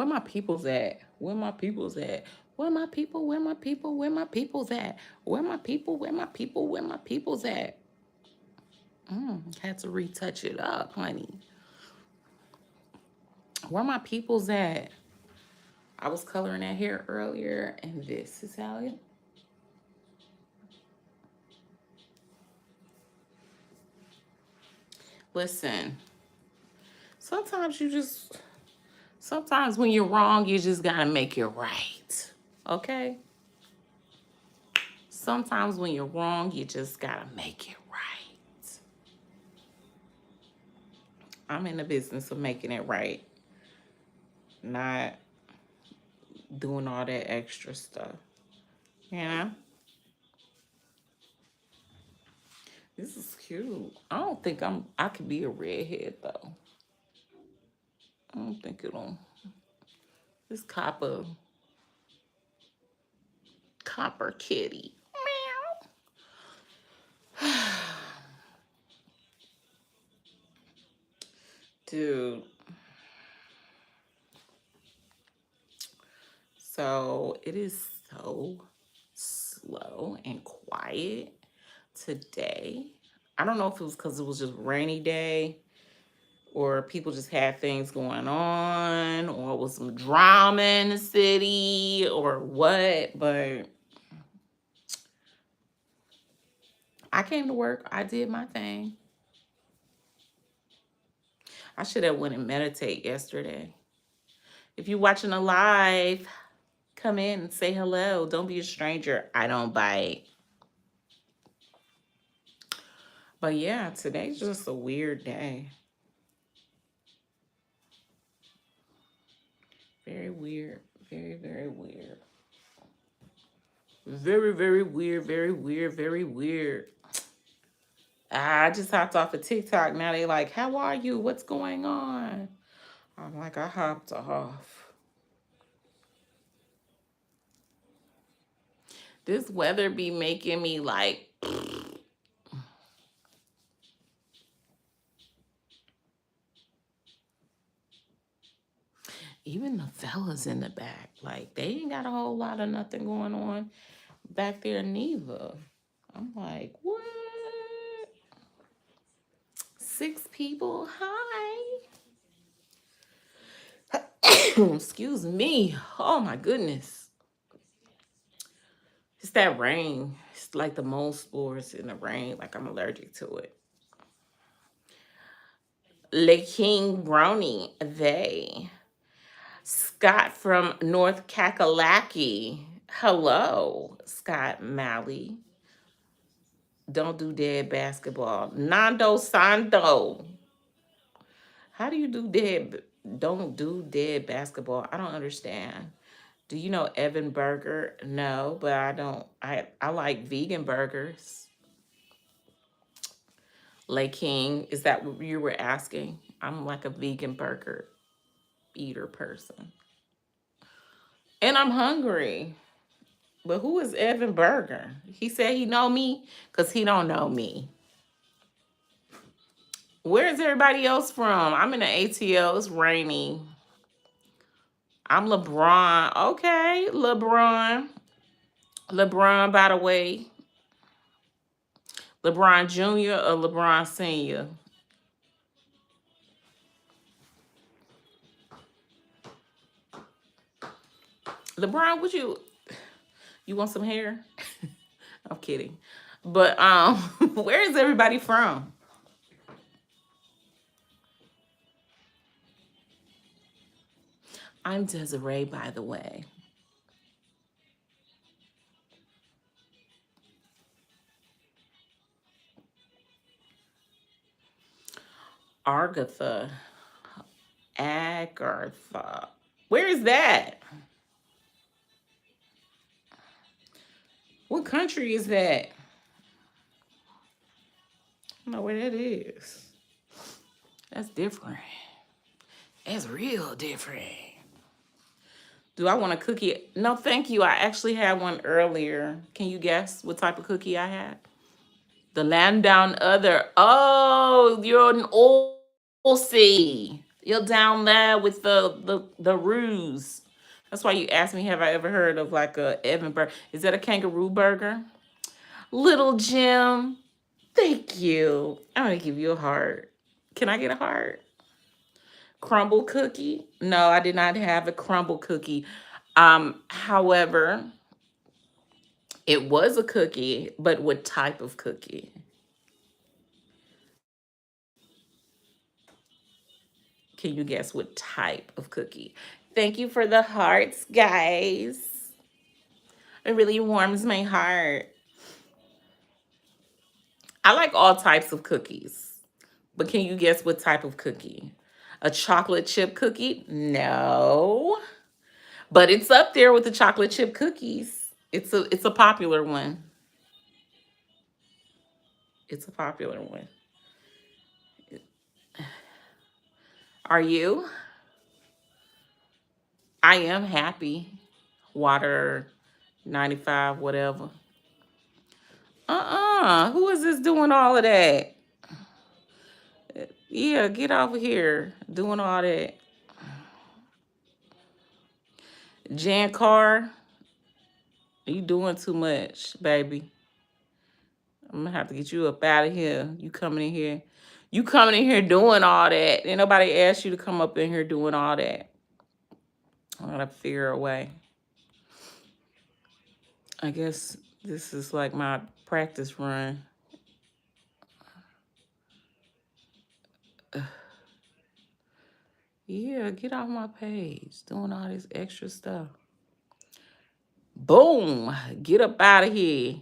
my peoples at? Where my peoples at? Where my people? Where my people? Where my peoples at? Where my people? Where my people? Where my peoples at? Had to retouch it up, honey. Where my peoples at? I was coloring that hair earlier, and this is how it. Listen, sometimes you just, sometimes when you're wrong, you just gotta make it right. Okay? Sometimes when you're wrong, you just gotta make it right. I'm in the business of making it right, not doing all that extra stuff. You know? This is cute. I don't think I could be a redhead though. I don't think it'll. This copper kitty. Meow. Dude. So it is so slow and quiet today. I don't know if it was because it was just rainy day or people just had things going on or it was some drama in the city or what, but I came to work. I did my thing. I should have went and meditate yesterday. If you're watching a live, come in and say hello. Don't be a stranger. I don't bite. But yeah, today's just a weird day. Very weird. Very, very weird. Very, very weird. Very weird. Very weird. I just hopped off of TikTok. Now they like, how are you? What's going on? I'm like, I hopped off. This weather be making me like, even the fellas in the back, like they ain't got a whole lot of nothing going on back there neither. I'm like, what? 6 people? Hi. Excuse me. Oh my goodness. It's that rain. It's like the mold spores in the rain. Like I'm allergic to it. Le King Brownie, they. Scott from North Kakalaki. Hello, Scott Malley. Don't do dead basketball. Nando Sando. How do you do dead? Don't do dead basketball. I don't understand. Do you know Evan Burger? No, but I don't. I like vegan burgers. Lay King, is that what you were asking? I'm like a vegan burger eater person. And I'm hungry. But who is Evan Berger? He said he know me because he don't know me. Where is everybody else from? I'm in the ATL. It's rainy. I'm LeBron. Okay, LeBron. LeBron, by the way. LeBron Jr. or LeBron Sr.? LeBron, would you want some hair? I'm kidding. But where is everybody from? I'm Desiree, by the way. Agatha. Agartha. Where is that? What country is that? I don't know where that is. That's different. That's real different. Do I want a cookie? No, thank you. I actually had one earlier. Can you guess what type of cookie I had? The Land Down Other. Oh, you're an Aussie. You're down there with the ruse. That's why you asked me, have I ever heard of like a Evan burger? Is that a kangaroo burger? Little Jim, thank you. I'm gonna give you a heart. Can I get a heart? Crumble cookie? No, I did not have a crumble cookie. However, it was a cookie, but what type of cookie? Can you guess what type of cookie? Thank you for the hearts, guys. It really warms my heart. I like all types of cookies, but can you guess what type of cookie? A chocolate chip cookie? No, but it's up there with the chocolate chip cookies. It's a popular one. It's a popular one. Are you? I am happy. Water 95, whatever. Who is this doing all of that? Yeah, get over here doing all that. Jan Carr, you doing too much, baby. I'm gonna have to get you up out of here. You coming in here. You coming in here doing all that. Ain't nobody asked you to come up in here doing all that. I gotta figure a way. I guess this is like my practice run. Yeah, get off my page. Doing all this extra stuff. Boom. Get up out of here.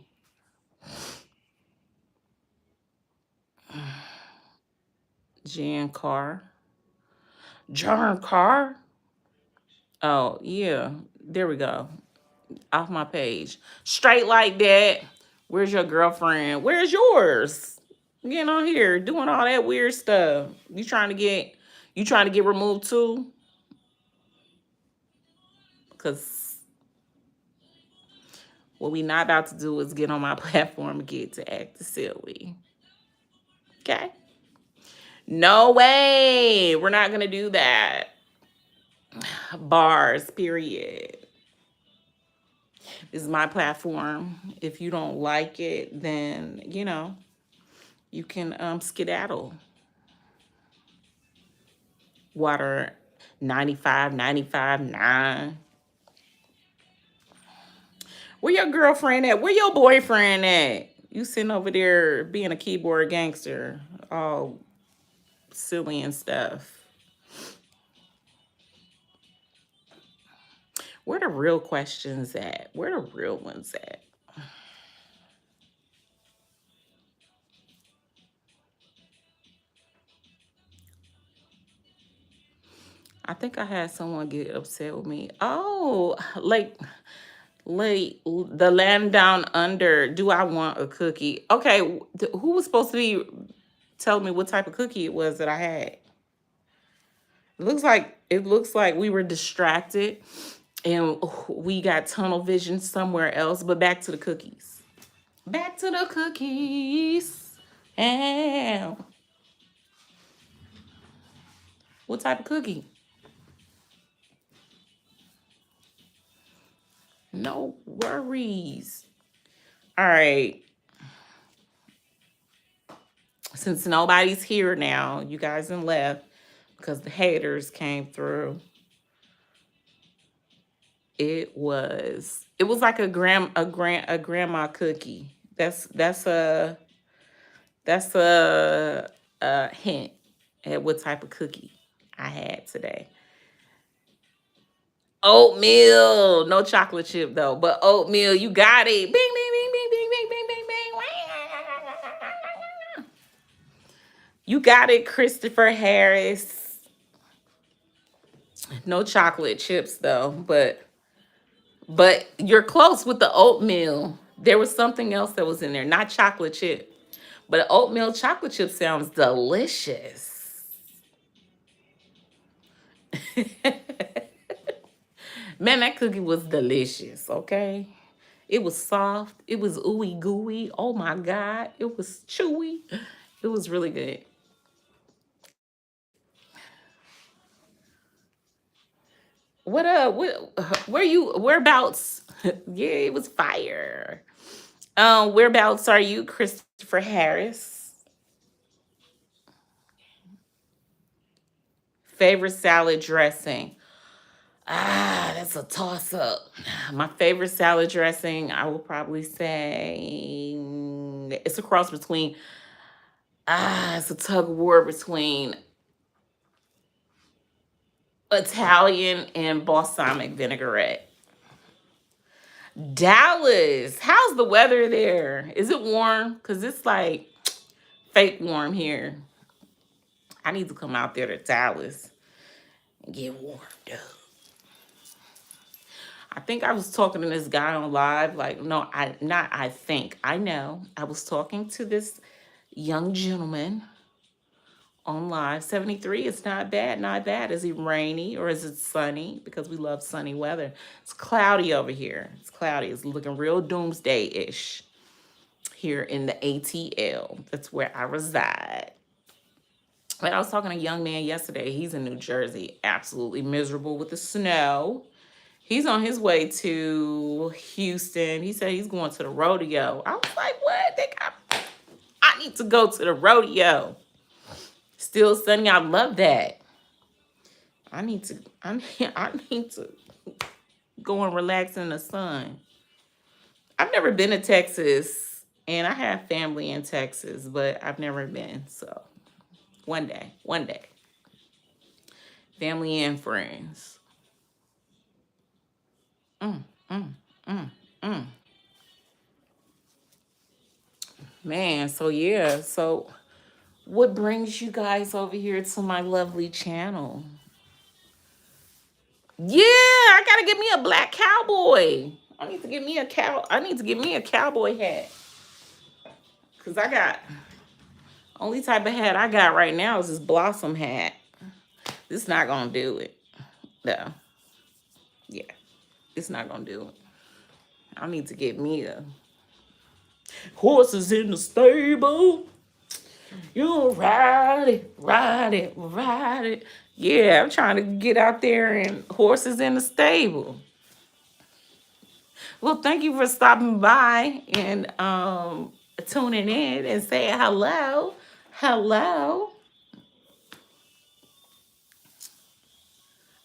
Jan Carr. Jan Carr? Oh, yeah. There we go. Off my page. Straight like that. Where's your girlfriend? Where's yours? Getting on here doing all that weird stuff. You trying to get removed too? Because what we not about to do is get on my platform and get to act silly. Okay? No way. We're not gonna do that. Bars, period. This is my platform. If you don't like it, then you can skedaddle. Water 95, 95, 9. Where your girlfriend at? Where your boyfriend at? You sitting over there being a keyboard gangster, all silly and stuff. Where the real questions at? Where the real ones at? I think I had someone get upset with me. Oh, like the land down under. Do I want a cookie? Okay, who was supposed to be telling me what type of cookie it was that I had? It looks like we were distracted and we got tunnel vision somewhere else. But back to the cookies. Back to the cookies. And what type of cookie? No worries. All right. Since nobody's here now, you guys done left because the haters came through. It was like a grandma cookie. That's a hint at what type of cookie I had today. Oatmeal, no chocolate chip though, but oatmeal, you got it. Bing, bing, bing, bing, bing, bing, bing, bing, bing. You got it, Christopher Harris. No chocolate chips though, but you're close with the oatmeal. There was something else that was in there, not chocolate chip, but oatmeal chocolate chip sounds delicious. Man, that cookie was delicious, okay? It was soft. It was ooey gooey. Oh my God. It was chewy. It was really good. What up? Where you? Whereabouts? Yeah, it was fire. Whereabouts are you, Christopher Harris? Favorite salad dressing? Ah, that's a toss up. My favorite salad dressing, I will probably say it's a cross between, it's a tug of war between Italian and balsamic vinaigrette. Dallas, how's the weather there? Is it warm? Because it's like fake warm here. I need to come out there to Dallas and get warmed up. I think I was talking to this guy on live. Like, no, I think. I know. I was talking to this young gentleman on live. 73 is not bad, not bad. Is it rainy or is it sunny? Because we love sunny weather. It's cloudy over here. It's cloudy. It's looking real doomsday-ish here in the ATL. That's where I reside. But I was talking to a young man yesterday. He's in New Jersey, absolutely miserable with the snow. He's on his way to Houston. He said he's going to the rodeo. I was like, what? I need to go to the rodeo. Still sunny. I love that. I need to I need to go and relax in the sun. I've never been to Texas, and I have family in Texas, but I've never been. So one day. Family and friends. Mm, mm, mm, mm. Man, so yeah. So what brings you guys over here to my lovely channel? Yeah, I gotta get me a black cowboy. I need to get me a cowboy hat. Cause I got only type of hat I got right now is this blossom hat. This not gonna do it. No. Yeah. It's not gonna do it. I need to get me a horses in the stable. You ride it, ride it, ride it. Yeah, I'm trying to get out there and horses in the stable. Well, thank you for stopping by and tuning in and saying hello. Hello.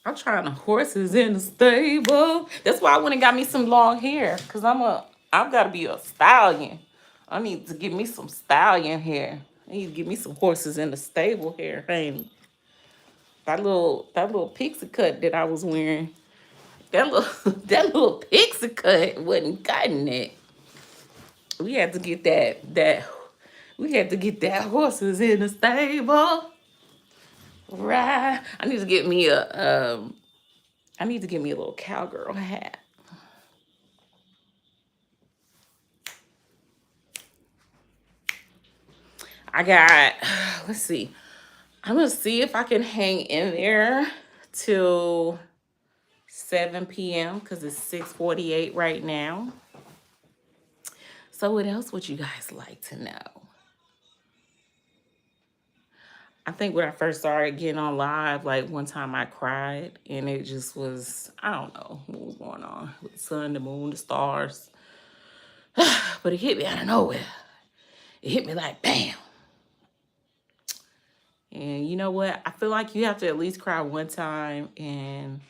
I'm trying to horses in the stable. That's why I went and got me some long hair. Cause I've gotta be a stallion. I need to get me some stallion hair. I need to get me some horses in the stable hair, honey. That little pixie cut that I was wearing. That little that little pixie cut wasn't cutting it. We had to get that horses in the stable. Right. I need to get me a little cowgirl hat. I got, let's see. I'm gonna see if I can hang in there till 7 p.m. because it's 6:48 right now. So what else would you guys like to know? I think when I first started getting on live, like one time I cried and it just was, I don't know what was going on with the sun, the moon, the stars. But it hit me out of nowhere. It hit me like bam. And you know what? I feel like you have to at least cry one time and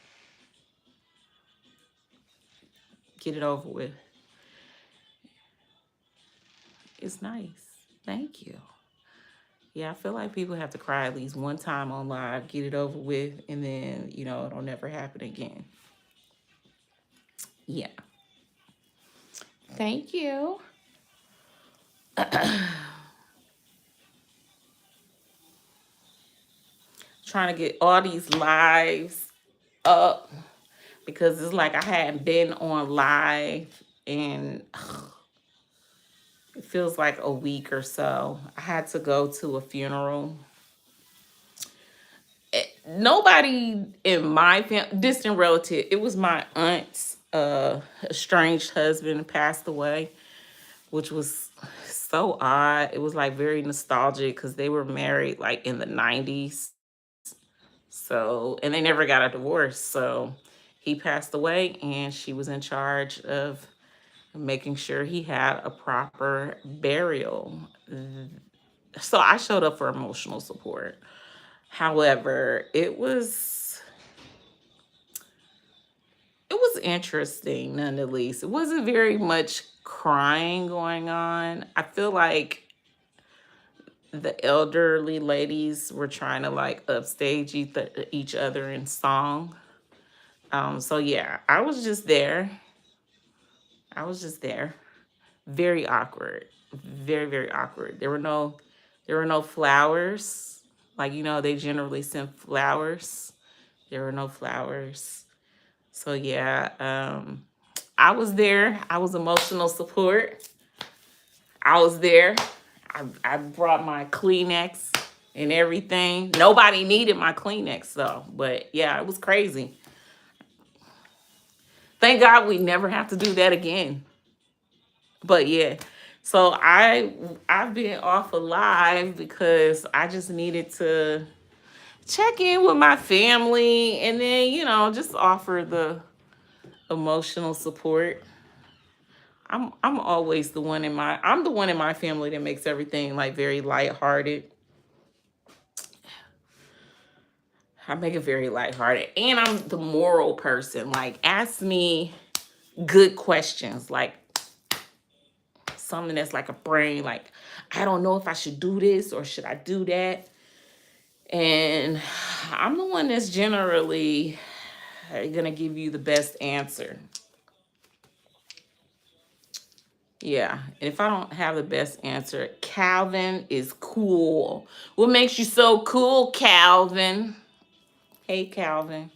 get it over with. It's nice. Thank you. Yeah, I feel like people have to cry at least one time on live, get it over with, and then, it'll never happen again. Yeah. Thank you. Trying to get all these lives up because it's like I hadn't been on live and it feels like a week or so. I had to go to a funeral. Nobody in my distant relative, it was my aunt's estranged husband passed away, which was so odd. It was like very nostalgic because they were married like in the 90s. So, and they never got a divorce. So he passed away, and she was in charge of making sure he had a proper burial. So I showed up for emotional support. However, it was interesting none the least. It wasn't very much crying going on. I feel like the elderly ladies were trying to like upstage each other in song. So yeah, I was just there. I was just there. Very awkward. Very, very awkward. There were no flowers. Like, they generally send flowers. There were no flowers. So yeah, I was there. I was emotional support. I was there. I brought my Kleenex and everything. Nobody needed my Kleenex though. But yeah, it was crazy. Thank God we never have to do that again. But yeah. So I've been off alive because I just needed to check in with my family and then, just offer the emotional support. I'm always I'm the one in my family that makes everything like very lighthearted. I make it very lighthearted. And I'm the moral person. Like, ask me good questions. Like, something that's like a brain. Like, I don't know if I should do this or should I do that. And I'm the one that's generally going to give you the best answer. Yeah. And if I don't have the best answer, Calvin is cool. What makes you so cool, Calvin? Hey, Calvin.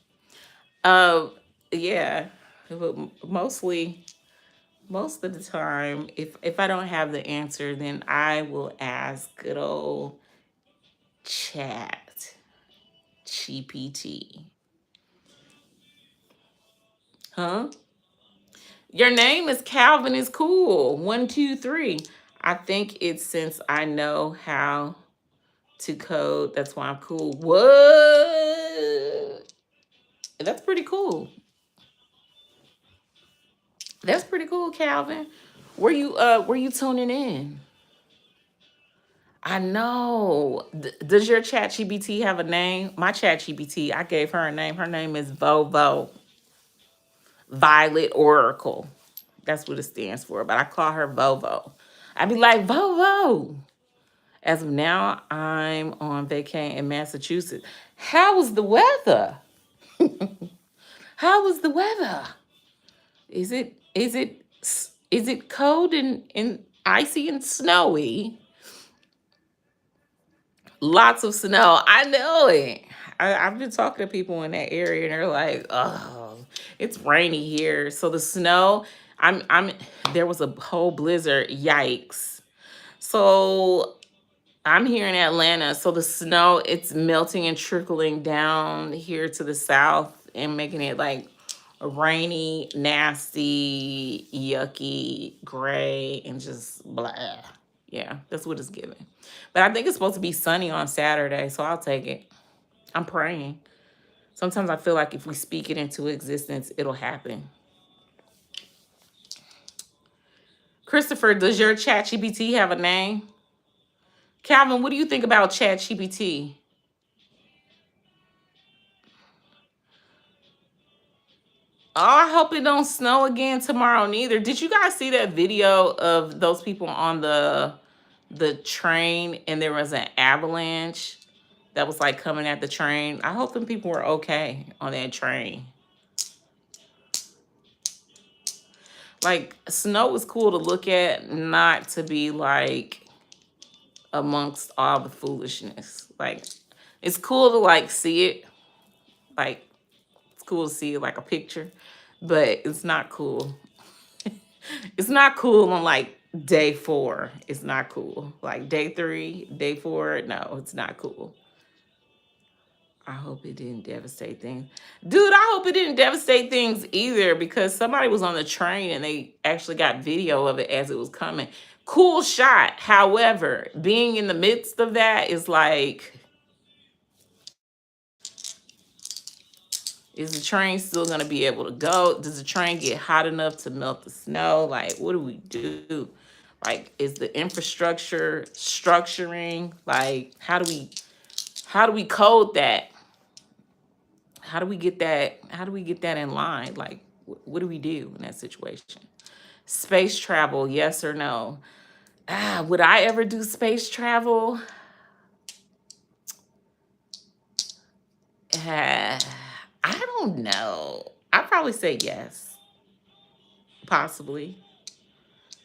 Uh, yeah. But most of the time, if I don't have the answer, then I will ask good old Chat GPT. Huh? Your name is Calvin is cool. 1, 2, 3. I think it's since I know how to code. That's why I'm cool. What? That's pretty cool. That's pretty cool, Calvin. Were you tuning in? I know. Does your Chat GPT have a name? My Chat GPT, I gave her a name. Her name is Vovo. Violet Oracle. That's what it stands for. But I call her Vovo. I'd be like, Vovo. As of now, I'm on vacation in Massachusetts. How was the weather? How was the weather? Is it cold and icy and snowy? Lots of snow. I know it. I've been talking to people in that area, and they're like, "Oh, it's rainy here." So the snow, I'm. There was a whole blizzard. Yikes! So I'm here in Atlanta. So the snow, it's melting and trickling down here to the south and making it like rainy, nasty, yucky, gray, and just blah. Yeah, that's what it's giving. But I think it's supposed to be sunny on Saturday, so I'll take it. I'm praying. Sometimes I feel like if we speak it into existence, it'll happen. Christopher, does your ChatGPT have a name? Calvin, what do you think about ChatGPT? Oh, I hope it don't snow again tomorrow neither. Did you guys see that video of those people on the train and there was an avalanche that was like coming at the train? I hope them people were okay on that train. Like, snow is cool to look at, not to be like amongst all the foolishness. Like, it's cool to like see it. Like, it's cool to see it like a picture, but it's not cool. It's not cool on like day 4. It's not cool. Like day 3, day 4, no, it's not cool. I hope it didn't devastate things. Dude, I hope it didn't devastate things either, because somebody was on the train and they actually got video of it as it was coming. Cool shot. However, being in the midst of that is like, Is the train still going to be able to go? Does the train get hot enough to melt the snow? Like, what do we do? Like, is the infrastructure structuring? Like, how do we code that? How do we get that? How do we get that in line? Like, what do we do in that situation? Space travel, yes or no? Would I ever do space travel? I don't know. I'd probably say yes, possibly.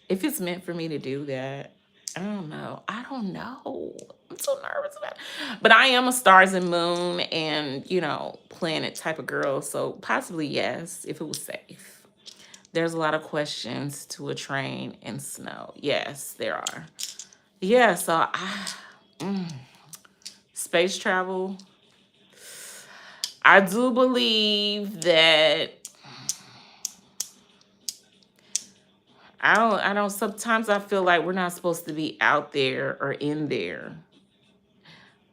If it's meant for me to do that, I don't know. I don't know. I'm so nervous about it. But I am a stars and moon and, planet type of girl. So possibly yes, if it was safe. There's a lot of questions to a train in snow. Yes, there are. Yeah, so space travel. I do believe that I don't sometimes I feel like we're not supposed to be out there or in there.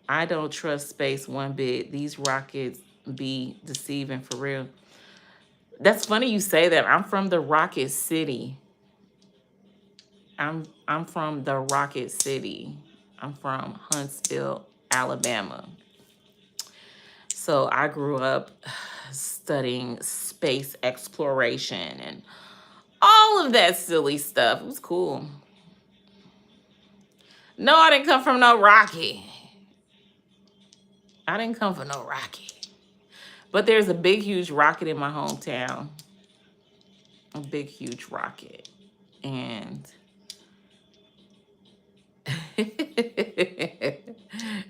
I don't trust space one bit. These rockets be deceiving for real. That's funny you say that. I'm from the Rocket City. I'm from the Rocket City. I'm from Huntsville, Alabama. So I grew up studying space exploration and all of that silly stuff. It was cool. No, I didn't come from no rocket. I didn't come from no rocket. But there's a big, huge rocket in my hometown. A big, huge rocket. And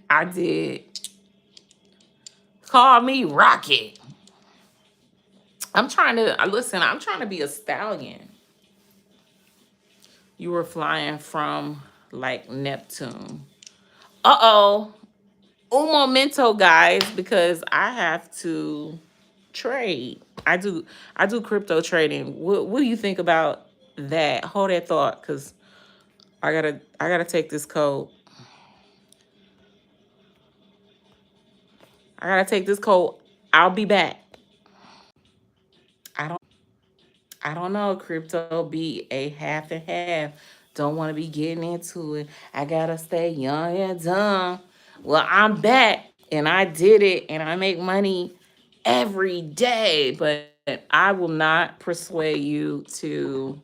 I did. Call me Rocket. I'm trying to be a stallion. You were flying from like Neptune. Uh-oh. Un momento, guys, because I have to trade. I do crypto trading. What do you think about that? Hold that thought, because I gotta take this code. I gotta take this code. I'll be back. I don't I don't know. Crypto be a half and half. Don't want to be getting into it. I gotta stay young and dumb. Well, I'm back and I did it and I make money every day, but I will not persuade you to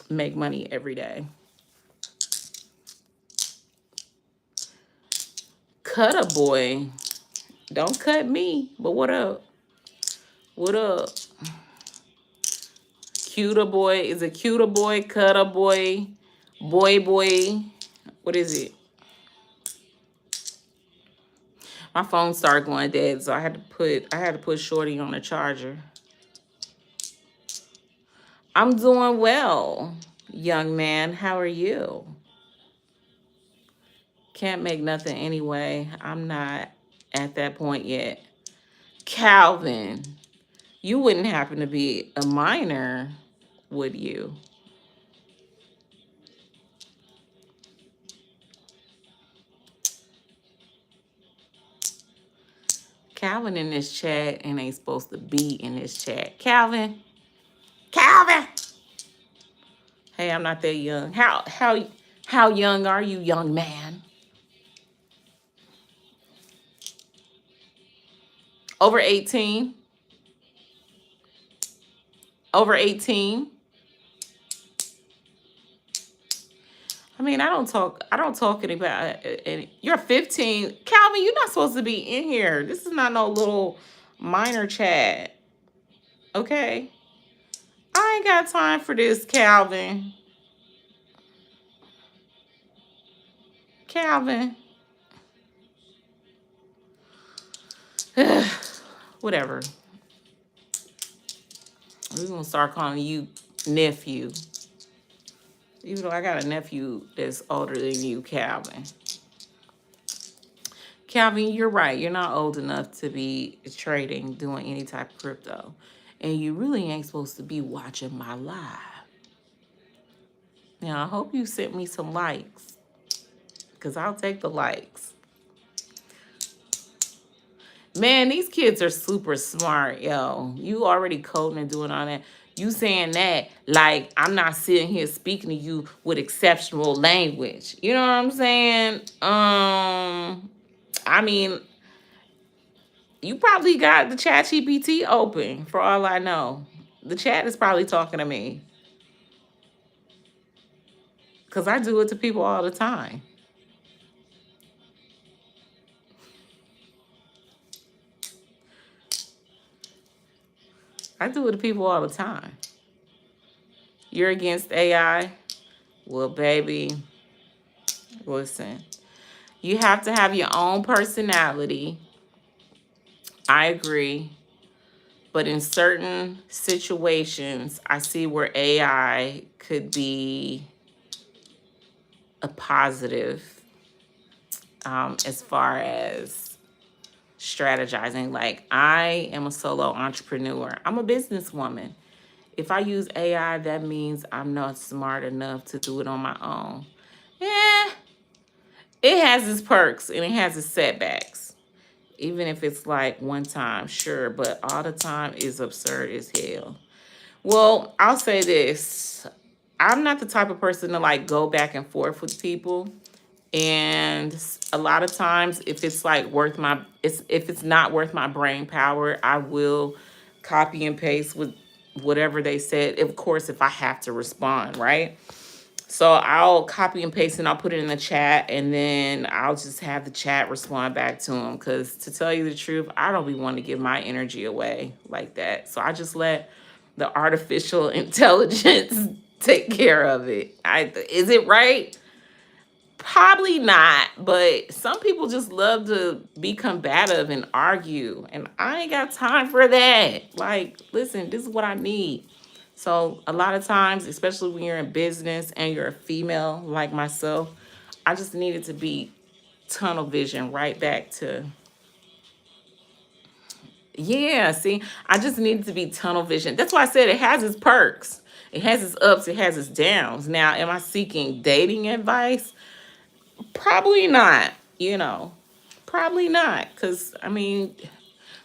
make money every day. Cut a boy. Don't cut me. But what up? What up? Cuter boy. Is it cuter boy? Cutter boy? Boy? What is it? My phone started going dead, so I had to put Shorty on the charger. I'm doing well, young man. How are you? Can't make nothing anyway. I'm not at that point yet. Calvin, you wouldn't happen to be a minor, would you? Calvin in this chat and ain't supposed to be in this chat. Calvin. Hey, I'm not that young. How young are you, young man? Over 18? Over 18? I mean, I don't talk any. You're 15. Calvin, you're not supposed to be in here. This is not no little minor chat. Okay? I ain't got time for this, Calvin. Calvin. Whatever. We're gonna start calling you nephew. Even though I got a nephew that's older than you, Calvin. Calvin, you're right. You're not old enough to be trading, doing any type of crypto. And you really ain't supposed to be watching my live. Now, I hope you sent me some likes, because I'll take the likes. Man, these kids are super smart, yo. You already coding and doing all that. You saying that like I'm not sitting here speaking to you with exceptional language. You know what I'm saying? I mean, you probably got the chat GPT open for all I know. The chat is probably talking to me. Because I do it to people all the time. I do it to people all the time. You're against AI? Well, baby, listen. You have to have your own personality. I agree. But in certain situations, I see where AI could be a positive as far as strategizing. Like, I am a solo entrepreneur, I'm a businesswoman. If I use AI, that means I'm not smart enough to do it on my own. Yeah, it has its perks and it has its setbacks. Even if it's like one time, sure, but all the time is absurd as hell. Well, I'll say this. I'm not the type of person to like go back and forth with people. And a lot of times if it's like worth my if it's not worth my brain power, I will copy and paste with whatever they said. Of course, if I have to respond, right? So I'll copy and paste and I'll put it in the chat and then I'll just have the chat respond back to them. Because to tell you the truth, I don't be wanting to give my energy away like that. So I just let the artificial intelligence take care of it. Is it right? Probably not, but some people just love to be combative and argue, and I ain't got time for that. Like, listen, this is what I need. So, a lot of times, especially when you're in business and you're a female like myself, I just needed to be tunnel vision right back to, yeah, see, I just needed to be tunnel vision. That's why I said it has its perks, it has its ups, it has its downs. Now, am I seeking dating advice? Probably not, you know. Probably not. Because, I mean,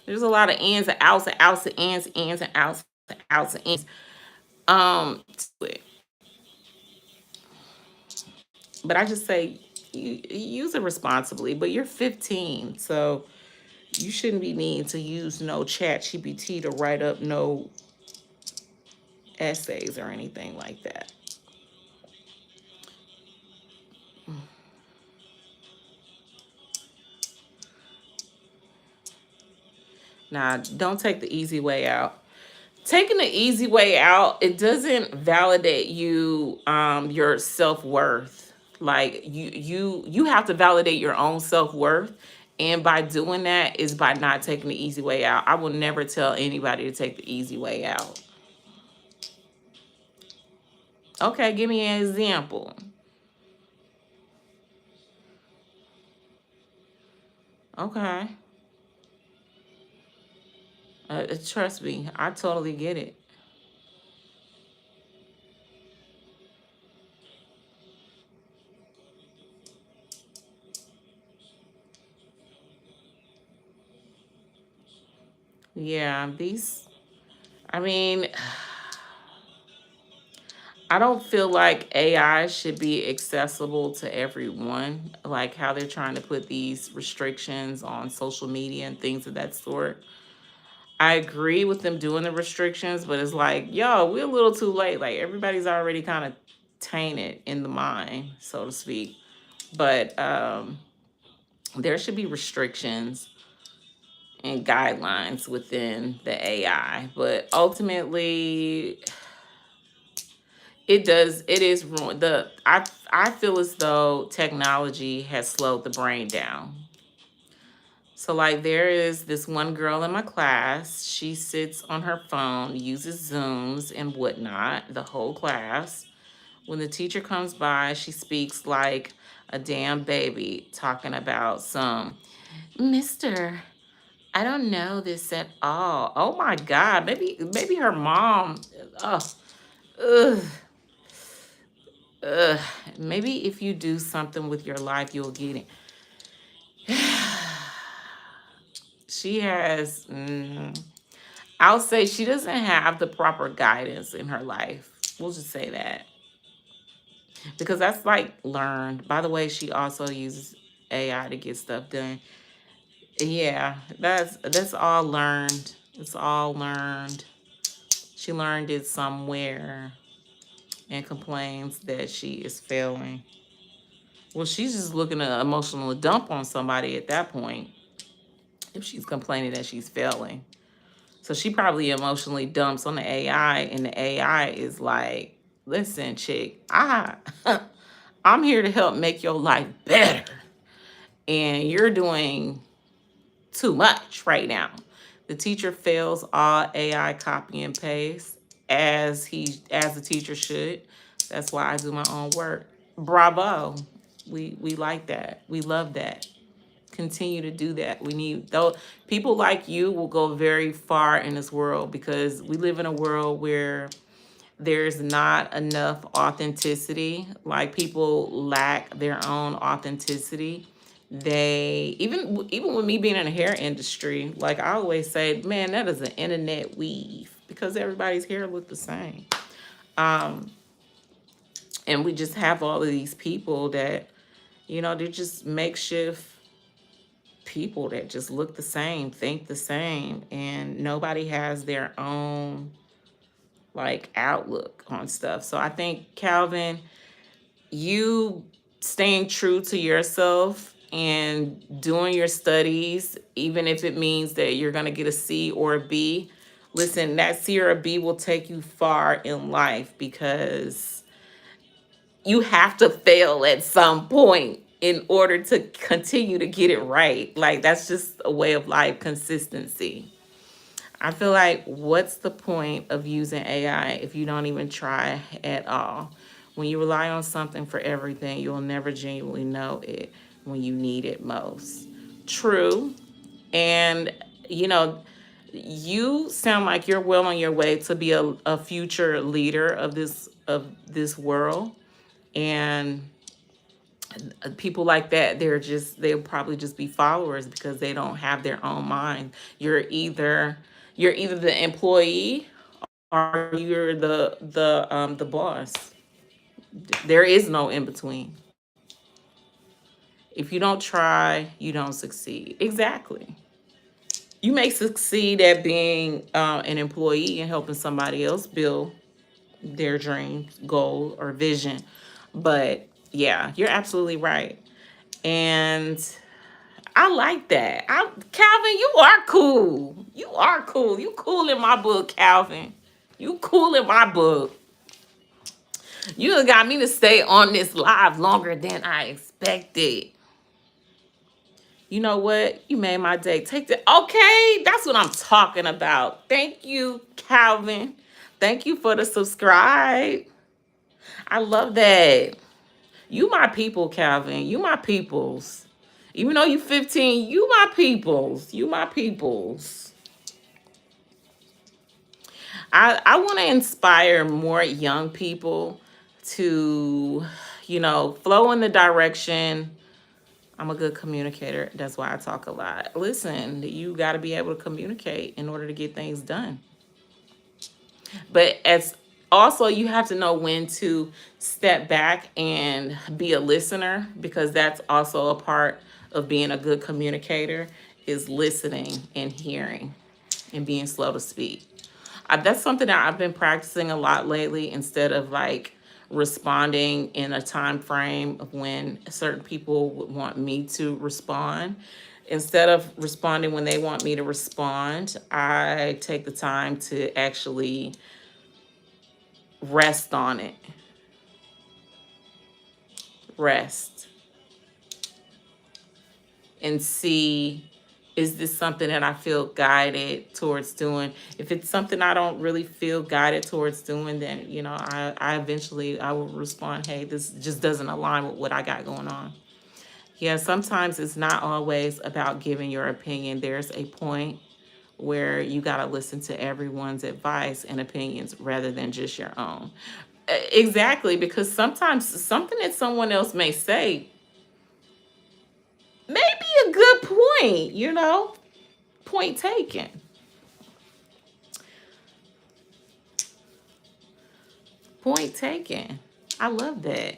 there's a lot of ins and outs and outs and ins and outs and outs and ins. To it. But I just say use it responsibly. But you're 15, so you shouldn't be needing to use no chat GPT to write up no essays or anything like that. Now, don't take the easy way out. Taking the easy way out, it doesn't validate you your self-worth. Like you have to validate your own self-worth, and by doing that is by not taking the easy way out. I will never tell anybody to take the easy way out. Okay, give me an example. Okay. Trust me, I totally get it. Yeah, these I mean, I don't feel like AI should be accessible to everyone, like how they're trying to put these restrictions on social media and things of that sort. I agree with them doing the restrictions, but it's like, yo, we're a little too late. Like everybody's already kind of tainted in the mind, so to speak. But there should be restrictions and guidelines within the AI. But ultimately, it is ruined. I feel as though technology has slowed the brain down. So like there is this one girl in my class, she sits on her phone, uses Zooms and whatnot, the whole class. When the teacher comes by, she speaks like a damn baby, talking about some Mr. I don't know this at all. Oh my God. Maybe her mom. Oh, ugh. Ugh, maybe if you do something with your life, you'll get it. She has, I'll say she doesn't have the proper guidance in her life. We'll just say that. Because that's like learned. By the way, she also uses AI to get stuff done. Yeah, that's all learned. It's all learned. She learned it somewhere and complains that she is failing. Well, she's just looking to emotional dump on somebody at that point if she's complaining that she's failing. So she probably emotionally dumps on the AI, and the AI is like, listen, chick, I'm here to help make your life better. And you're doing too much right now. The teacher fails all AI copy and paste as the teacher should. That's why I do my own work. Bravo. We like that. We love that. Continue to do that. We need though people like you will go very far in this world because we live in a world where there's not enough authenticity. Like people lack their own authenticity. They even with me being in the hair industry, like I always say, man, that is an internet weave because everybody's hair look the same. Um, and we just have all of these people that, they're just makeshift people that just look the same, think the same, and nobody has their own like outlook on stuff. So I think Calvin, you staying true to yourself and doing your studies, even if it means that you're going to get a C or a B, listen, that C or a B will take you far in life because you have to fail at some point in order to continue to get it right. Like, that's just a way of life, consistency. I feel like what's the point of using AI if you don't even try at all? When you rely on something for everything, you'll never genuinely know it when you need it most. True. And, you know, you sound like you're well on your way to be a future leader of this world. And people like that, they'll probably just be followers because they don't have their own mind. You're either the employee or you're the boss. There is no in between. If you don't try, you don't succeed. Exactly. You may succeed at being an employee and helping somebody else build their dreams, goal, or vision. But yeah, you're absolutely right. And I like that. Calvin, you are cool. You are cool. You cool in my book, Calvin. You cool in my book. You done got me to stay on this live longer than I expected. You know what? You made my day. Take the okay. That's what I'm talking about. Thank you, Calvin. Thank you for the subscribe. I love that. You my people, Calvin. You my peoples. Even though you 15, you my peoples. You my peoples. I want to inspire more young people to, flow in the direction. I'm a good communicator. That's why I talk a lot. Listen, you got to be able to communicate in order to get things done. But as also, you have to know when to step back and be a listener because that's also a part of being a good communicator is listening and hearing and being slow to speak. That's something that I've been practicing a lot lately instead of like responding in a time frame of when certain people would want me to respond. Instead of responding when they want me to respond, I take the time to actually rest on it. Rest and see, is this something that I feel guided towards doing? If it's something I don't really feel guided towards doing, then I eventually I will respond, hey, this just doesn't align with what I got going on. Yeah, sometimes it's not always about giving your opinion. There's a point where you got to listen to everyone's advice and opinions rather than just your own. Exactly, because sometimes something that someone else may say may be a good point. Point taken. Point taken. I love that.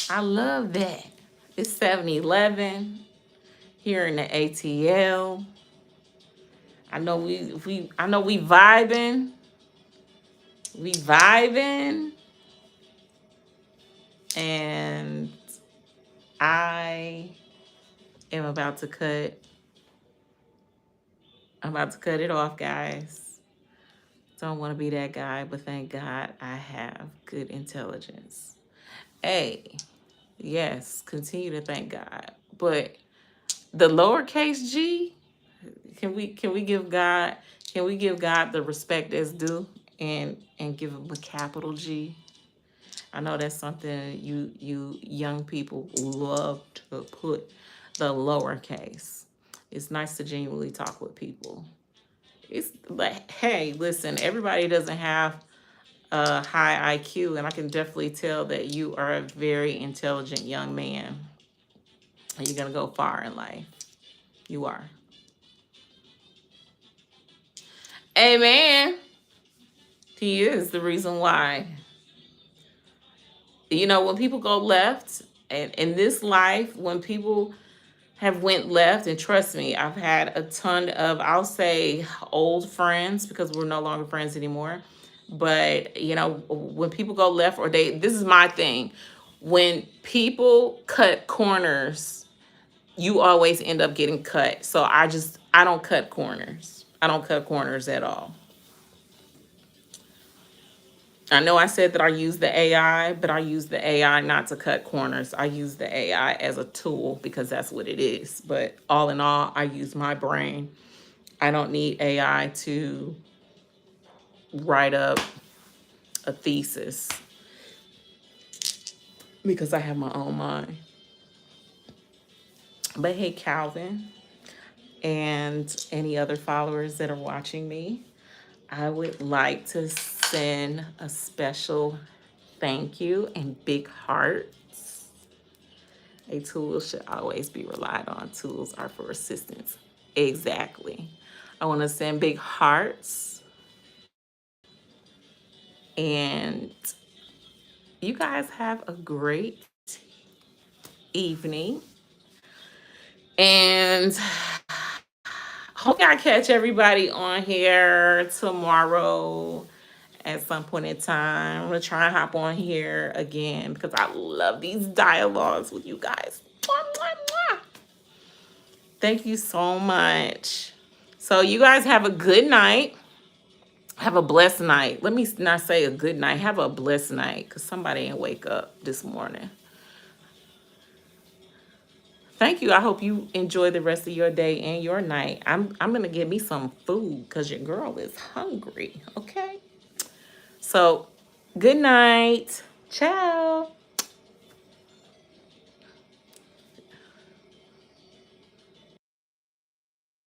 I love that. It's 7-Eleven here in the ATL. I know we vibing. We vibing. And I am about to cut. I'm about to cut it off, guys. Don't want to be that guy, but thank God I have good intelligence. Hey, yes, continue to thank God. But the lowercase g, can we give God the respect that's due and give him a capital G? I know that's something you young people love to put, the lowercase. It's nice to genuinely talk with people. It's like, hey, listen, everybody doesn't have a high IQ, and I can definitely tell that you are a very intelligent young man. And you're gonna go far in life. You are. Amen. He is the reason why. You know, when people go left, and in this life, when people have went left, and trust me, I've had a ton of, I'll say, old friends, because we're no longer friends anymore. But you know, when people go left, or this is my thing, when people cut corners, you always end up getting cut. So I don't cut corners. I don't cut corners at all. I know I said that I use the AI, but I use the AI not to cut corners. I use the AI as a tool because that's what it is. But all in all, I use my brain. I don't need AI to write up a thesis because I have my own mind. But hey, Calvin, and any other followers that are watching me, I would like to send a special thank you and big hearts. A tool should always be relied on. Tools are for assistance. Exactly. I want to send big hearts. And you guys have a great evening. And hope I catch everybody on here tomorrow at some point in time. I'm going to try and hop on here again because I love these dialogues with you guys. Mwah, mwah, mwah. Thank you so much. So you guys have a good night. Have a blessed night. Let me not say a good night. Have a blessed night because somebody didn't wake up this morning. Thank you. I hope you enjoy the rest of your day and your night. I'm going to get me some food because your girl is hungry. Okay? So, good night. Ciao.